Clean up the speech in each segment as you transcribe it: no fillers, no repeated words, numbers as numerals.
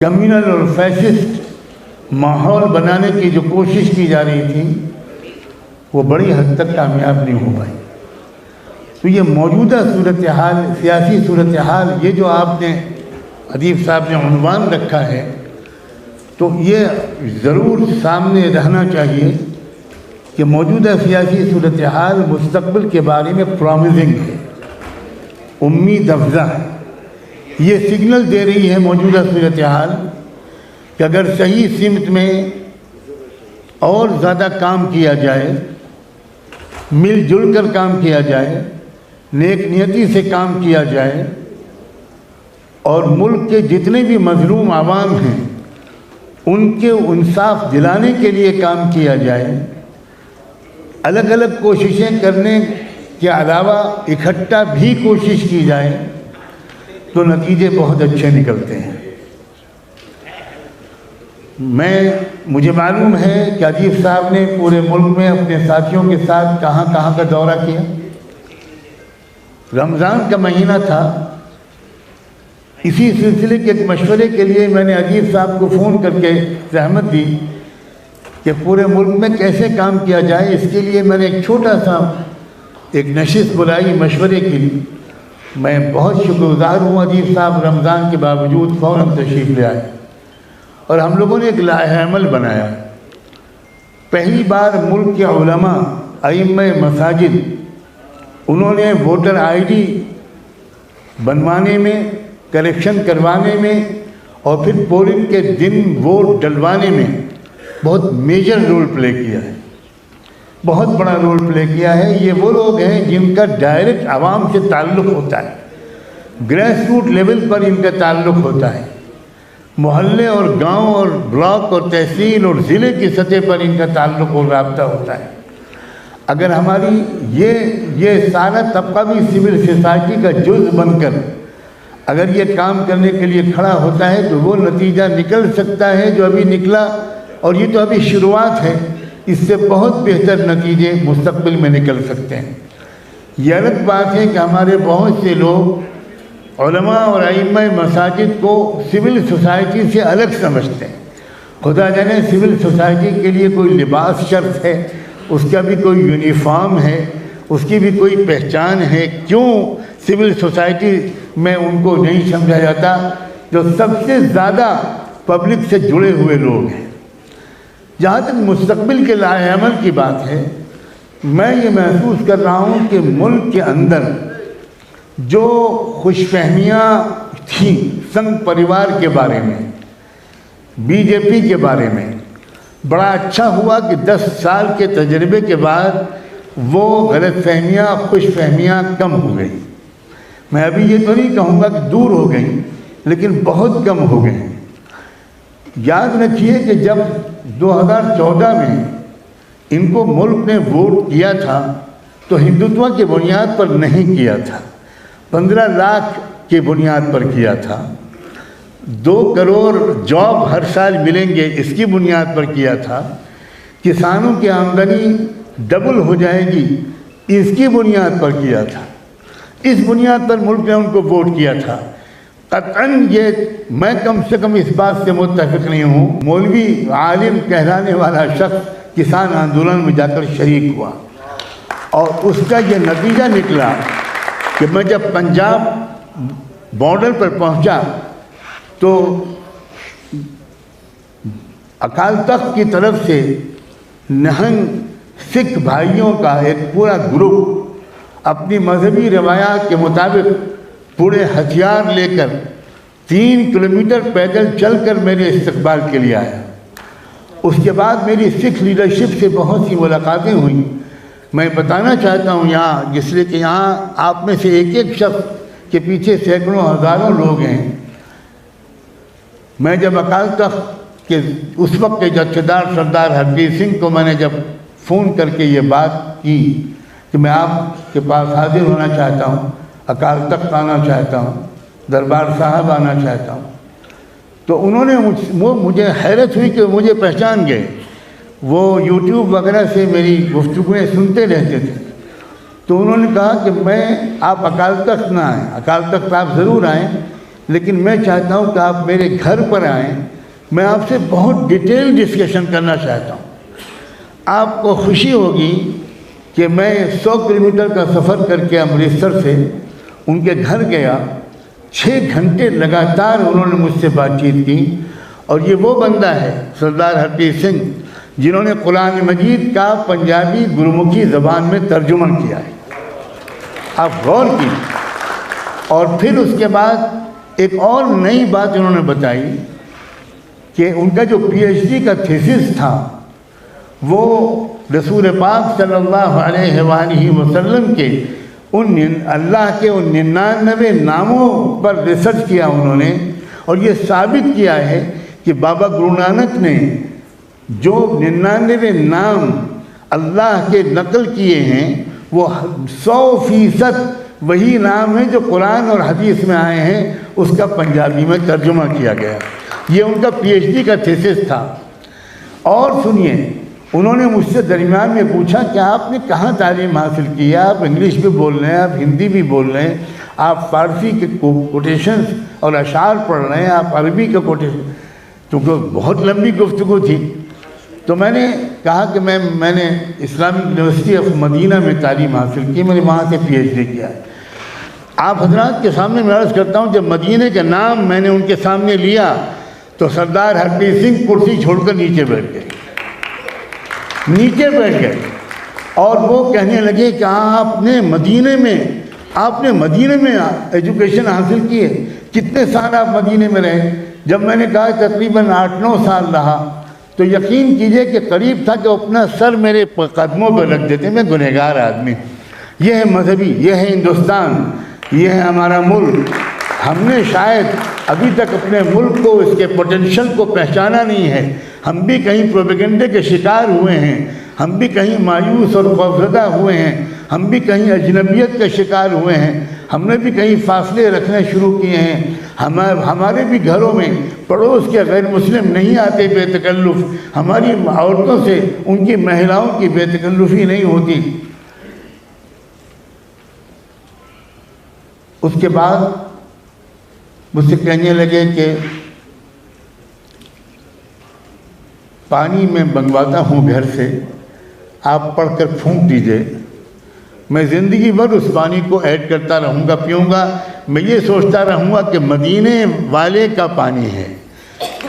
Communal اور fascist ماحول بنانے کی جو کوشش کی جا رہی تھی وہ بڑی حد تک کامیاب نہیں ہو پائی۔ تو یہ موجودہ صورتحال، سیاسی صورتحال، یہ جو آپ نے ادیب صاحب نے عنوان رکھا ہے، تو یہ ضرور سامنے رہنا چاہیے کہ موجودہ سیاسی صورتحال مستقبل کے بارے میں پرومزنگ ہے، امید افزا ہے۔ یہ سگنل دے رہی ہے موجودہ صورتحال کہ اگر صحیح سمت میں اور زیادہ کام کیا جائے، مل جل کر کام کیا جائے، نیک نیتی سے کام کیا جائے، اور ملک کے جتنے بھی مظلوم عوام ہیں ان کے انصاف دلانے کے لیے کام کیا جائے، الگ الگ کوششیں کرنے کے علاوہ اکٹھا بھی کوشش کی جائے، تو نتیجے بہت اچھے نکلتے ہیں۔ مجھے معلوم ہے کہ ادیب صاحب نے پورے ملک میں اپنے ساتھیوں کے ساتھ کہاں کہاں کا دورہ کیا۔ رمضان کا مہینہ تھا، اسی سلسلے کے ایک مشورے کے لیے میں نے ادیب صاحب کو فون کر کے زحمت دی کہ پورے ملک میں کیسے کام کیا جائے۔ اس کے لیے میں نے ایک چھوٹا سا ایک نشست بلائی مشورے کے لیے۔ میں بہت شکر گزار ہوں، ادیب صاحب رمضان کے باوجود فوراً تشریف لے آئے اور ہم لوگوں نے ایک لائحہ عمل بنایا۔ پہلی بار ملک کے علماء، ائمہ مساجد، انہوں نے ووٹر آئی ڈی بنوانے میں، کریکشن کروانے میں، اور پھر پولنگ کے دن ووٹ ڈلوانے میں بہت میجر رول پلے کیا ہے، بہت بڑا رول پلے کیا ہے۔ یہ وہ لوگ ہیں جن کا ڈائریکٹ عوام سے تعلق ہوتا ہے، گریس روٹ لیول پر ان کا تعلق ہوتا ہے، محلے اور گاؤں اور بلاک اور تحصیل اور ضلع کی سطح پر ان کا تعلق اور رابطہ ہوتا ہے۔ اگر ہماری یہ سارا طبقہ بھی سول سوسائٹی کا جز بن کر اگر یہ کام کرنے کے لیے کھڑا ہوتا ہے تو وہ نتیجہ نکل سکتا ہے جو ابھی نکلا، اور یہ تو ابھی شروعات ہے، اس سے بہت بہتر نتیجے مستقبل میں نکل سکتے ہیں۔ یہ الگ بات ہے کہ ہمارے بہت سے لوگ علماء اور ائمہ مساجد کو سول سوسائٹی سے الگ سمجھتے ہیں۔ خدا جانے سول سوسائٹی کے لیے کوئی لباس شرط ہے، اس کا بھی کوئی یونیفارم ہے، اس کی بھی کوئی پہچان ہے، کیوں سول سوسائٹی میں ان کو نہیں سمجھا جاتا جو سب سے زیادہ پبلک سے جڑے ہوئے لوگ ہیں۔ جہاں تک مستقبل کے لائحہ عمل کی بات ہے، میں یہ محسوس کر رہا ہوں کہ ملک کے اندر جو خوش فہمیاں تھیں سنگھ پریوار کے بارے میں، بی جے پی کے بارے میں، بڑا اچھا ہوا کہ 10 سال کے تجربے کے بعد وہ غلط فہمیاں، خوش فہمیاں کم ہو گئی۔ میں ابھی یہ تو نہیں کہوں گا کہ دور ہو گئی، لیکن بہت کم ہو گئی۔ یاد رکھیے کہ جب 2014 میں ان کو ملک نے ووٹ کیا تھا تو ہندوتوا کی بنیاد پر نہیں کیا تھا، 15 لاکھ کی بنیاد پر کیا تھا، 2 کروڑ جاب ہر سال ملیں گے اس کی بنیاد پر کیا تھا، کسانوں کی آمدنی ڈبل ہو جائے گی اس کی بنیاد پر کیا تھا۔ اس بنیاد پر ملک نے ان کو ووٹ کیا تھا۔ قطعاً یہ میں کم سے کم اس بات سے متفق نہیں ہوں، مولوی عالم کہلانے والا شخص کسان آندولن میں جا کر شریک ہوا، اور اس کا یہ نتیجہ نکلا کہ میں جب پنجاب بارڈر پر پہنچا تو اکال تخت کی طرف سے نہنگ سکھ بھائیوں کا ایک پورا گروپ اپنی مذہبی روایات کے مطابق پورے ہتھیار لے کر 3 کلومیٹر پیدل چل کر میرے استقبال کے لیے آیا۔ اس کے بعد میری سکھ لیڈرشپ سے بہت سی ملاقاتیں ہوئیں۔ میں بتانا چاہتا ہوں یہاں، جس لیے کہ یہاں آپ میں سے ایک ایک شخص کے پیچھے سینکڑوں ہزاروں لوگ ہیں۔ میں جب اکال تخت کے اس وقت کے جتھیدار سردار ہربیر سنگھ کو میں نے جب فون کر کے یہ بات کی کہ میں آپ کے پاس حاضر ہونا چاہتا ہوں، اکال تخت آنا چاہتا ہوں، دربار صاحب آنا چاہتا ہوں، تو انہوں نے مجھے حیرت ہوئی کہ مجھے پہچان گئے۔ وہ یوٹیوب وغیرہ سے میری گفتگویں سنتے رہتے تھے، تو انہوں نے کہا کہ آپ اکال تخت نہ آئیں، اکال تخت آپ ضرور آئیں، لیکن میں چاہتا ہوں کہ آپ میرے گھر پر آئیں، میں آپ سے بہت ڈیٹیل ڈسکشن کرنا چاہتا ہوں۔ آپ کو خوشی ہوگی کہ میں 100 کلومیٹر کا سفر کر کے امرتسر سے ان کے گھر گیا، 6 گھنٹے لگاتار انہوں نے مجھ سے بات چیت کی، اور یہ وہ بندہ ہے سردار ہرپریت سنگھ جنہوں نے قرآن مجید کا پنجابی گرمکھی زبان میں ترجمہ کیا ہے۔ آپ غور کیجیے۔ اور پھر اس کے بعد ایک اور نئی بات انہوں نے بتائی کہ ان کا جو پی ایچ ڈی کا تھیسس تھا وہ رسول پاک صلی اللہ علیہ وآلہ وسلم کے اللہ کے ان 99 ناموں پر ریسرچ کیا انہوں نے، اور یہ ثابت کیا ہے کہ بابا گرو نانک نے جو 99 نام اللہ کے نقل کیے ہیں وہ 100% وہی نام ہیں جو قرآن اور حدیث میں آئے ہیں، اس کا پنجابی میں ترجمہ کیا گیا۔ یہ ان کا پی ایچ ڈی کا تھیسس تھا۔ اور سنیے، انہوں نے مجھ سے درمیان میں پوچھا کہ آپ نے کہاں تعلیم حاصل کی ہے؟ آپ انگلش بھی بول رہے ہیں، آپ ہندی بھی بول رہے ہیں، آپ فارسی کے کوٹیشنز اور اشعار پڑھ رہے ہیں، آپ عربی کا کوٹیشن، کیونکہ بہت لمبی گفتگو تھی۔ تو میں نے کہا کہ میں نے اسلامک یونیورسٹی آف مدینہ میں تعلیم حاصل کی، میں نے وہاں سے پی ایچ ڈی کیا ہے۔ آپ حضرات کے سامنے میں عرض کرتا ہوں، جب مدینہ کا نام میں نے ان کے سامنے لیا تو سردار ہرپریت سنگھ کرسی چھوڑ کر نیچے بیٹھ گئے، اور وہ کہنے لگے کہ آپ نے مدینہ میں ایجوکیشن حاصل کی ہے، کتنے سال آپ مدینہ میں رہے؟ جب میں نے کہا تقریباً 8-9 سال رہا، تو یقین کیجئے کہ قریب تھا کہ اپنا سر میرے قدموں پہ رکھ دیتے، میں گنہگار آدمی۔ یہ ہے مذہبی، یہ ہے ہندوستان، یہ ہے ہمارا ملک۔ ہم نے شاید ابھی تک اپنے ملک کو، اس کے پوٹینشل کو پہچانا نہیں ہے۔ ہم بھی کہیں پروپیگنڈے کے شکار ہوئے ہیں، ہم بھی کہیں مایوس اور خوفزدہ ہوئے ہیں، ہم بھی کہیں اجنبیت کے شکار ہوئے ہیں، ہم نے بھی کہیں فاصلے رکھنے شروع کیے ہیں۔ ہمارے بھی گھروں میں پڑوس کے غیر مسلم نہیں آتے بے تکلف، ہماری عورتوں سے ان کی مہلاؤں کی بے تکلفی نہیں ہوتی۔ اس کے بعد مجھ سے کہنے لگے کہ پانی میں منگواتا ہوں گھر سے، آپ پڑھ کر پھونک دیجئے، میں زندگی بھر اس پانی کو ایڈ کرتا رہوں گا، پیوں گا، میں یہ سوچتا رہوں گا کہ مدینے والے کا پانی ہے،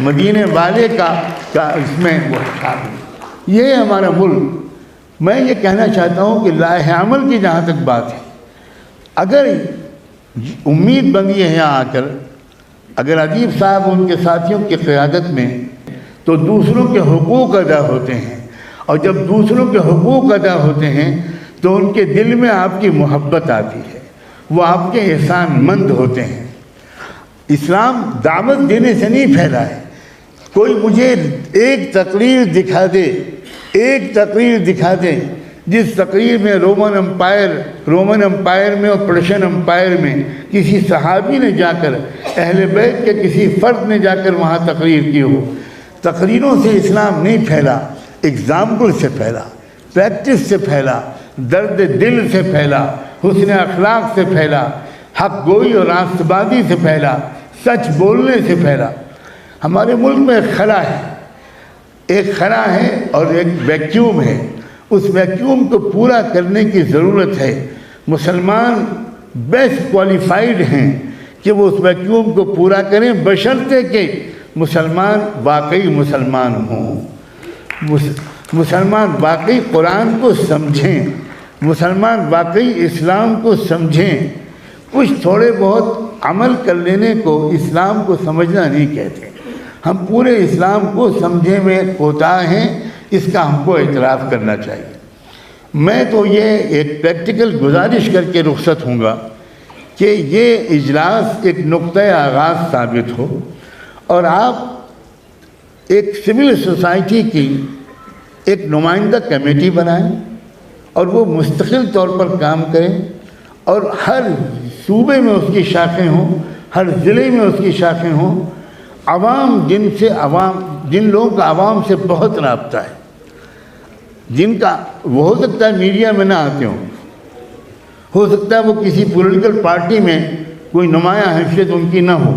مدینے والے کا اس میں وہ شامل۔ یہ ہمارا ملک۔ میں یہ کہنا چاہتا ہوں کہ لائحہ عمل کی جہاں تک بات ہے، اگر امید بندی ہے یہاں آ کر، اگر ادیب صاحب ان کے ساتھیوں کی قیادت میں، تو دوسروں کے حقوق ادا ہوتے ہیں، اور جب دوسروں کے حقوق ادا ہوتے ہیں تو ان کے دل میں آپ کی محبت آتی ہے، وہ آپ کے احسان مند ہوتے ہیں۔ اسلام دعوت دینے سے نہیں پھیلا ہے۔ کوئی مجھے ایک تقریر دکھا دے جس تقریر میں رومن امپائر میں اور پرشین امپائر میں کسی صحابی نے جا کر، اہل بیت کے کسی فرد نے جا کر وہاں تقریر کی ہو۔ تقریروں سے اسلام نہیں پھیلا، اگزامپل سے پھیلا، پریکٹس سے پھیلا، درد دل سے پھیلا، حسن اخلاق سے پھیلا، حق گوئی اور راست بازی سے پھیلا، سچ بولنے سے پھیلا۔ ہمارے ملک میں ایک خلا ہے اور ایک ویکیوم ہے۔ اس ویکیوم کو پورا کرنے کی ضرورت ہے۔ مسلمان بیسٹ کوالیفائیڈ ہیں کہ وہ اس ویکیوم کو پورا کریں، بشرطے کہ مسلمان واقعی مسلمان ہوں، مسلمان واقعی قرآن کو سمجھیں، مسلمان واقعی اسلام کو سمجھیں۔ کچھ تھوڑے بہت عمل کر لینے کو اسلام کو سمجھنا نہیں کہتے۔ ہم پورے اسلام کو سمجھے میں کوتاہ ہیں، اس کا ہم کو اعتراف کرنا چاہیے۔ میں تو یہ ایک پریکٹیکل گزارش کر کے رخصت ہوں گا کہ یہ اجلاس ایک نقطۂ آغاز ثابت ہو، اور آپ ایک سول سوسائٹی کی ایک نمائندہ کمیٹی بنائیں اور وہ مستقل طور پر کام کریں، اور ہر صوبے میں اس کی شاخیں ہوں، ہر ضلع میں اس کی شاخیں ہوں۔ جن لوگوں کا عوام سے بہت رابطہ ہے، جن کا وہ ہو سکتا ہے میڈیا میں نہ آتے ہوں، ہو سکتا ہے وہ کسی پولیٹیکل پارٹی میں کوئی نمایاں حیثیت ان کی نہ ہو،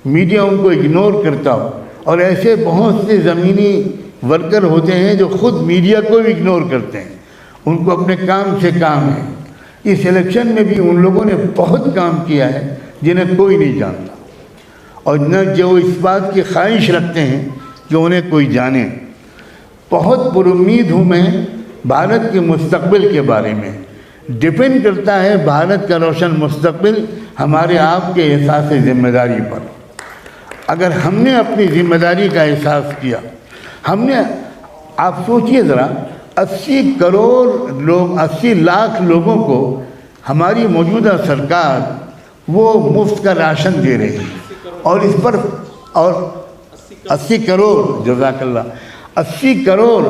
میڈیا ان کو اگنور کرتا ہو، اور ایسے بہت سے زمینی ورکر ہوتے ہیں جو خود میڈیا کو بھی اگنور کرتے ہیں، ان کو اپنے کام سے کام ہے۔ اس الیکشن میں بھی ان لوگوں نے بہت کام کیا ہے جنہیں کوئی نہیں جانتا، اور نہ جو اس بات کی خواہش رکھتے ہیں کہ انہیں کوئی جانے۔ بہت پر امید ہوں میں بھارت کے مستقبل کے بارے میں۔ ڈیپینڈ کرتا ہے بھارت کا روشن مستقبل ہمارے آپ کے احساس ذمہ داری پر۔ اگر ہم نے اپنی ذمہ داری کا احساس کیا، آپ سوچئے ذرا، 80 لاکھ لوگوں کو ہماری موجودہ سرکار وہ مفت کا راشن دے رہی ہے، اور اس پر 80 کروڑ، جزاک اللہ، 80 کروڑ،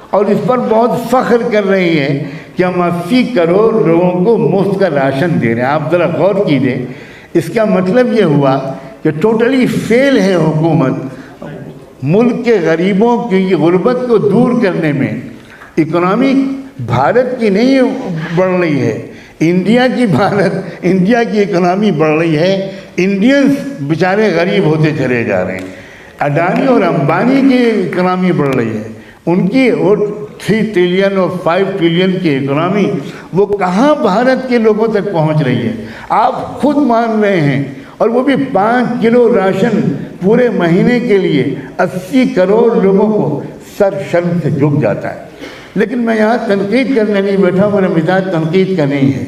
اور اس پر بہت فخر کر رہی ہے کہ ہم 80 کروڑ لوگوں کو مفت کا راشن دے رہے ہیں۔ آپ ذرا غور کیجئے، اس کا مطلب یہ ہوا کہ ٹوٹلی فیل ہے حکومت ملک کے غریبوں کی غربت کو دور کرنے میں۔ اکنامی بھارت کی نہیں بڑھ رہی ہے، انڈیا کی اکنامی بڑھ رہی ہے، انڈینز بیچارے غریب ہوتے چلے جا رہے ہیں۔ اڈانی اور امبانی کی اکنامی بڑھ رہی ہے، ان کی 3 ٹریلین اور 5 ٹریلین کی اکنامی، وہ کہاں بھارت کے لوگوں تک پہنچ رہی ہے؟ آپ خود مان رہے ہیں، اور وہ بھی 5 کلو راشن پورے مہینے کے لیے 80 کروڑ لوگوں کو سر شرم سے جھک جاتا ہے۔ لیکن میں یہاں تنقید کرنے نہیں بیٹھا، میرا مزاج تنقید کا نہیں ہے۔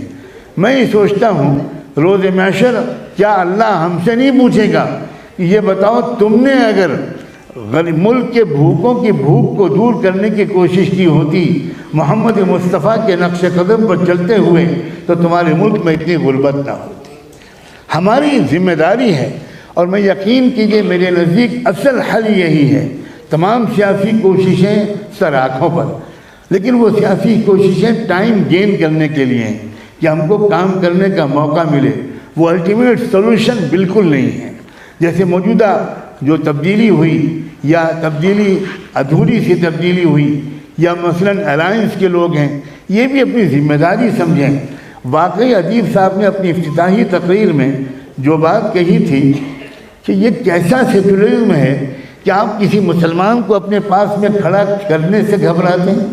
میں یہ سوچتا ہوں روز محشر کیا اللہ ہم سے نہیں پوچھے گا کہ یہ بتاؤ تم نے اگر ملک کے بھوکوں کی بھوک کو دور کرنے کی کوشش کی ہوتی محمد مصطفیٰ کے نقش قدم پر چلتے ہوئے، تو تمہارے ملک میں اتنی غربت نہ ہوتی۔ ہماری ذمہ داری ہے، اور میں یقین کیجئے میرے نزدیک اصل حل یہی ہے۔ تمام سیاسی کوششیں سر آنکھوں پر، لیکن وہ سیاسی کوششیں ٹائم گین کرنے کے لیے ہیں کہ ہم کو کام کرنے کا موقع ملے، وہ الٹیمیٹ سولوشن بالکل نہیں ہے۔ جیسے موجودہ جو تبدیلی ہوئی، یا تبدیلی ادھوری سی تبدیلی ہوئی، یا مثلاً الائنس کے لوگ ہیں، یہ بھی اپنی ذمہ داری سمجھیں۔ واقعی ادیب صاحب نے اپنی افتتاحی تقریر میں جو بات کہی تھی کہ یہ کیسا سیکولرزم ہے کہ آپ کسی مسلمان کو اپنے پاس میں کھڑا کرنے سے گھبراتے ہیں،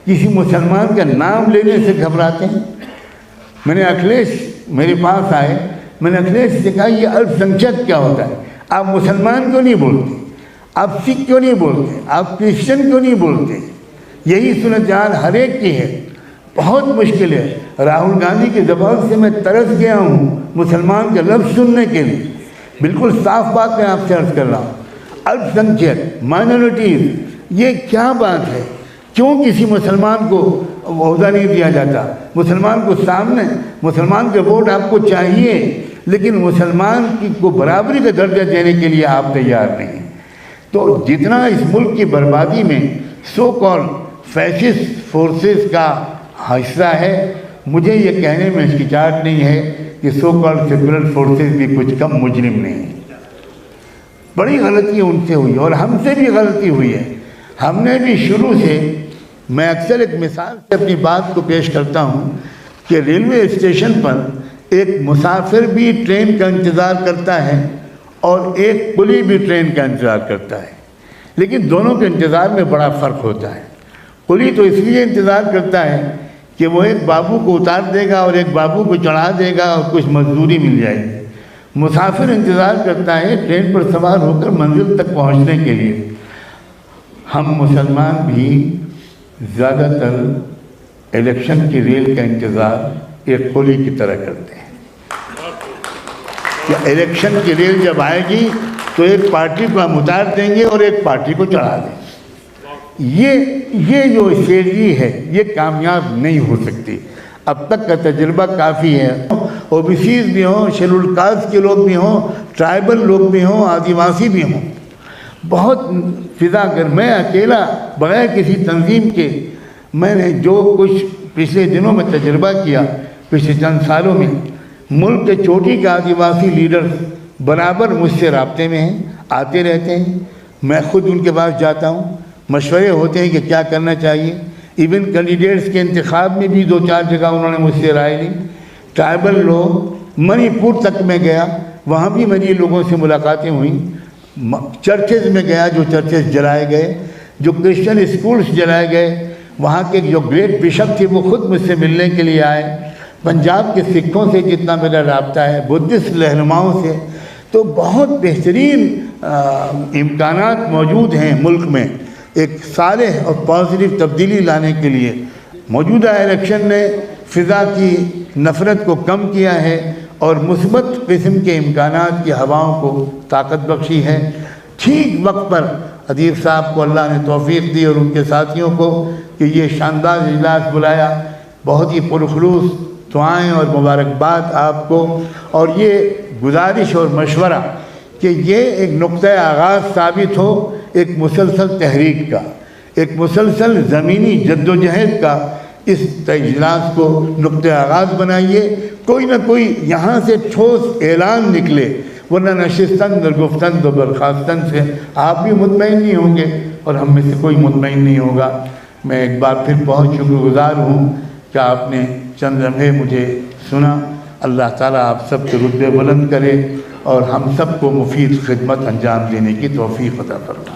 کسی مسلمان کا نام لینے سے گھبراتے ہیں۔ میں نے اکھلیش میرے پاس آئے، میں نے اکھلیش سے کہا یہ الپ سنکھیک کیا ہوتا ہے؟ آپ مسلمان کیوں نہیں بولتے؟ آپ سکھ کیوں نہیں بولتے؟ آپ کرسچن کیوں نہیں بولتے؟ یہی صورتحال ہر ایک کی ہے، بہت مشکل ہے۔ راہل گاندھی کی زبان سے میں ترس گیا ہوں مسلمان کا لفظ سننے کے لیے۔ بالکل صاف بات میں آپ سے عرض کر رہا ہوں، الپ سنکھیک، مائنورٹیز، یہ کیا بات ہے؟ کیوں کسی مسلمان کو عہدہ نہیں دیا جاتا؟ مسلمان کو سامنے، مسلمان کے ووٹ آپ کو چاہیے، لیکن مسلمان کو برابری کا درجہ دینے کے لیے آپ تیار نہیں۔ تو جتنا اس ملک کی بربادی میں سو کال فیشسٹ فورسز کا حصہ ہے، مجھے یہ کہنے میں ہچکچاہٹ نہیں ہے کہ سو کال سیکولر فورسز بھی کچھ کم مجرم نہیں ہیں۔ بڑی غلطی ان سے ہوئی، اور ہم سے بھی غلطی ہوئی ہے۔ ہم نے بھی شروع سے، میں اکثر ایک مثال سے اپنی بات کو پیش کرتا ہوں کہ ریلوے اسٹیشن پر ایک مسافر بھی ٹرین کا انتظار کرتا ہے اور ایک کلی بھی ٹرین کا انتظار کرتا ہے، لیکن دونوں کے انتظار میں بڑا فرق ہوتا ہے۔ کلی تو اس لیے انتظار کرتا ہے کہ وہ ایک بابو کو اتار دے گا اور ایک بابو کو چڑھا دے گا اور کچھ مزدوری مل جائے گی۔ مسافر انتظار کرتا ہے ٹرین پر سوار ہو کر منزل تک پہنچنے کے لیے۔ ہم مسلمان بھی زیادہ تر الیکشن کی ریل کا انتظار ایک کلی کی طرح کرتے ہیں کہ الیکشن کی ریل جب آئے گی تو ایک پارٹی کو ہم اتار دیں گے اور ایک پارٹی کو چڑھا دیں گے۔ یہ جو اسٹریٹجی ہے یہ کامیاب نہیں ہو سکتی۔ اب تک کا تجربہ کافی ہے۔ او بی سیز بھی ہوں، شیڈول کاسٹ کے لوگ بھی ہوں، ٹرائبل لوگ بھی ہوں، آدیواسی بھی ہوں، بہت فضا کر میں اکیلا بغیر کسی تنظیم کے، میں نے جو کچھ پچھلے دنوں میں تجربہ کیا، پچھلے چند سالوں میں، ملک کے چوٹی کے آدیواسی لیڈر برابر مجھ سے رابطے میں ہیں، آتے رہتے ہیں۔ میں خود ان کے پاس جاتا ہوں، مشورے ہوتے ہیں کہ کیا کرنا چاہیے۔ ایون کینڈیڈیٹس کے انتخاب میں بھی 2-4 جگہ انہوں نے مجھ سے رائے لی۔ ٹرائبل لوگ، منی پور تک میں گیا، وہاں بھی میری لوگوں سے ملاقاتیں ہوئیں. چرچز میں گیا، جو چرچز جلائے گئے، جو کرسچن اسکولس جلائے گئے، وہاں کے جو گریٹ بشپ تھے وہ خود مجھ سے ملنے کے لیے آئے. پنجاب کے سکھوں سے جتنا میرا رابطہ ہے، بدھسٹ رہنماؤں سے، تو بہت بہترین امکانات موجود ہیں ملک میں ایک صالح اور پازیٹیو تبدیلی لانے کے لیے. موجودہ الیکشن نے فضا کی نفرت کو کم کیا ہے اور مثبت قسم کے امکانات کی ہواؤں کو طاقت بخشی ہے. ٹھیک وقت پر ادیب صاحب کو اللہ نے توفیق دی اور ان کے ساتھیوں کو کہ یہ شاندار اجلاس بلایا. بہت ہی پرخلوص دعائیں اور مبارکباد آپ کو، اور یہ گزارش اور مشورہ کہ یہ ایک نقطۂ آغاز ثابت ہو ایک مسلسل تحریک کا، ایک مسلسل زمینی جد و جہد کا. اس اجلاس کو نقطۂ آغاز بنائیے، کوئی نہ کوئی یہاں سے ٹھوس اعلان نکلے، ورنہ نشستن در گفتن و برخاستن سے آپ بھی مطمئن نہیں ہوں گے اور ہم میں سے کوئی مطمئن نہیں ہوگا. میں ایک بار پھر بہت شکر گزار ہوں کہ آپ نے چند لمحے مجھے سنا. اللہ تعالیٰ آپ سب کے رتبے بلند کرے اور ہم سب کو مفید خدمت انجام دینے کی توفیق عطا فرمائے.